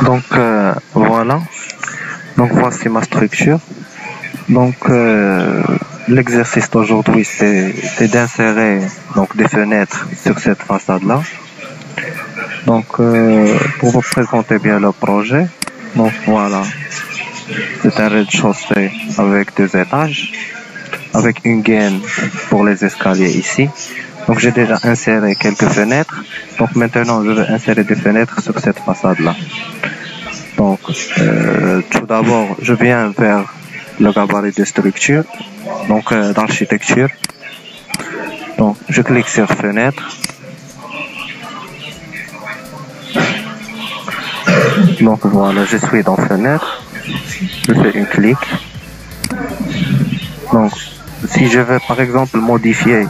Donc voilà. Donc voici ma structure. Donc l'exercice d'aujourd'hui c'est d'insérer donc des fenêtres sur cette façade-là. Donc pour vous présenter bien le projet, donc voilà, c'est un rez-de-chaussée avec 2 étages, avec une gaine pour les escaliers ici. Donc j'ai déjà inséré quelques fenêtres. Donc maintenant je vais insérer des fenêtres sur cette façade-là. Donc tout d'abord je viens vers le gabarit de structure, donc d'architecture. Donc je clique sur fenêtre. Donc voilà, je suis dans fenêtre. Je fais un clic. Donc si je veux par exemple modifier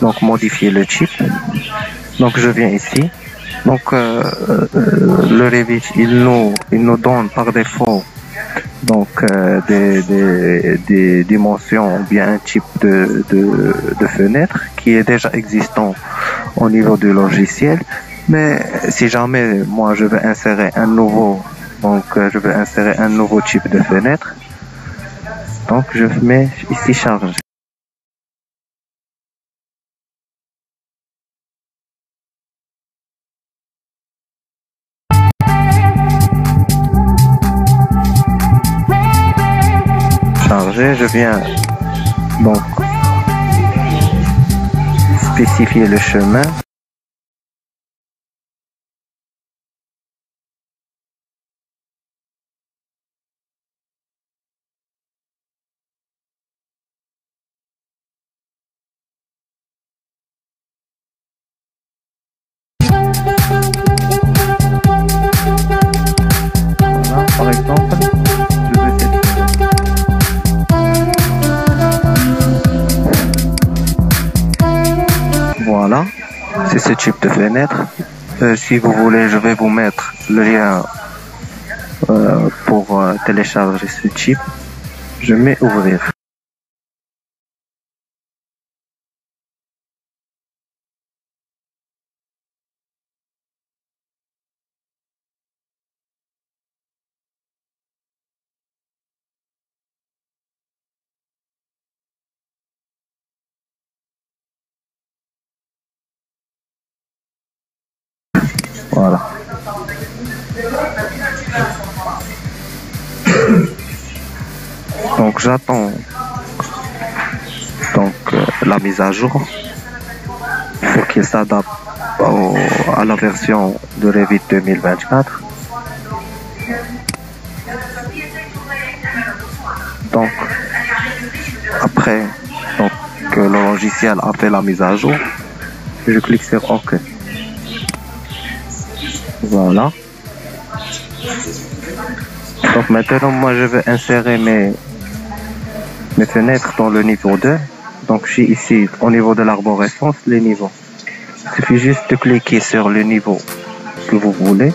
le type, donc je viens ici. Donc le Revit il nous donne par défaut donc des dimensions ou bien un type de fenêtre qui est déjà existant au niveau du logiciel. Mais si jamais moi je veux insérer un nouveau type de fenêtre, donc je mets ici charger. Je viens donc spécifier le chemin. Voilà, par exemple. Voilà, c'est ce type de fenêtre. Si vous voulez, je vais vous mettre le lien pour télécharger ce type. Je mets ouvrir. Voilà. Donc j'attends la mise à jour pour qu'il s'adapte à la version de Revit 2024. Donc après que le logiciel a fait la mise à jour, je clique sur OK. Voilà. Donc maintenant moi je vais insérer mes fenêtres dans le niveau 2. Donc je suis ici au niveau de l'arborescence, les niveaux. Il suffit juste de cliquer sur le niveau que vous voulez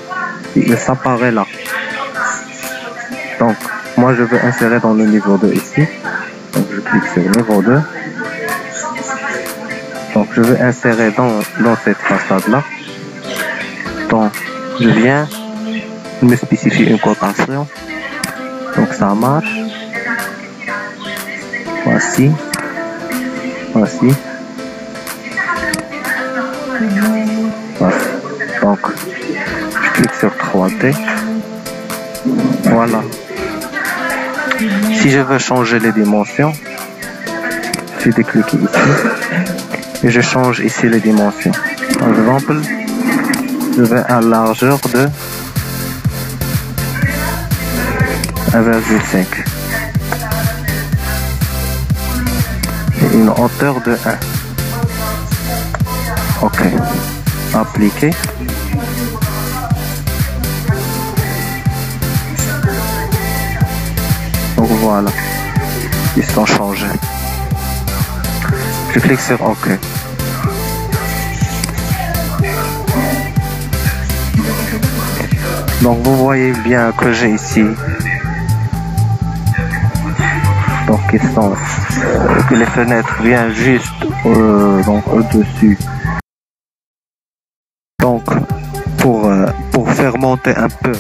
et il s'apparaît là. Donc moi je veux insérer dans le niveau 2 ici. Donc je clique sur niveau 2. Donc je veux insérer dans cette façade là. Donc je viens me spécifier une cotation. Donc ça marche. Voici. Voici. Voici. Donc je clique sur 3D. Voilà. Si je veux changer les dimensions, je vais cliquer ici et je change ici les dimensions. Par exemple, je vais à largeur de 1,5 et une hauteur de 1. OK. Appliquer. Donc voilà, ils sont changés. Je clique sur OK. Donc vous voyez bien que j'ai ici donc que les fenêtres viennent juste donc au-dessus. Donc pour faire monter un peu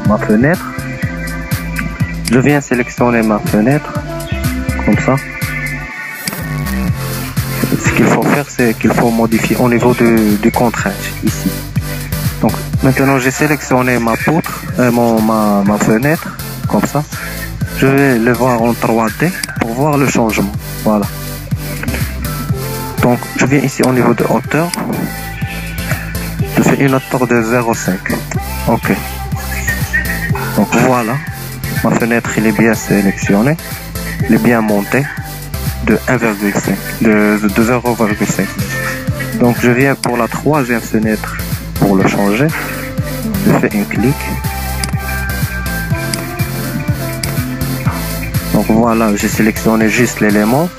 ma fenêtre, je viens sélectionner ma fenêtre, comme ça. Ce qu'il faut faire, c'est qu'il faut modifier au niveau du contrainte, ici. Donc, maintenant, j'ai sélectionné ma poutre, ma fenêtre, comme ça. Je vais le voir en 3D pour voir le changement. Voilà. Donc, je viens ici au niveau de hauteur. Je fais une hauteur de 0,5. Ok. Donc, voilà. Ma fenêtre, il est bien sélectionnée. Il est bien monté de 1,5. De 0,5. Donc, je viens pour la troisième fenêtre pour le changer. Je fais un clic. Donc voilà, j'ai sélectionné juste l'élément.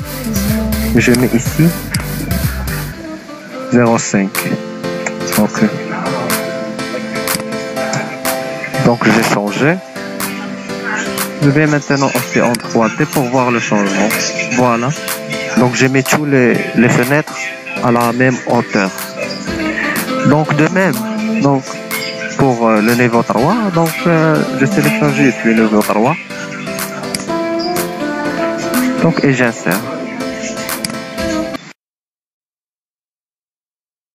Je mets ici 0,5. Ok. Donc j'ai changé. Je vais maintenant aussi en 3D pour voir le changement. Voilà. Donc j'ai mis tous les fenêtres à la même hauteur. Donc de même, donc pour le niveau 3, donc je sélectionne juste le niveau 3. Donc et j'insère.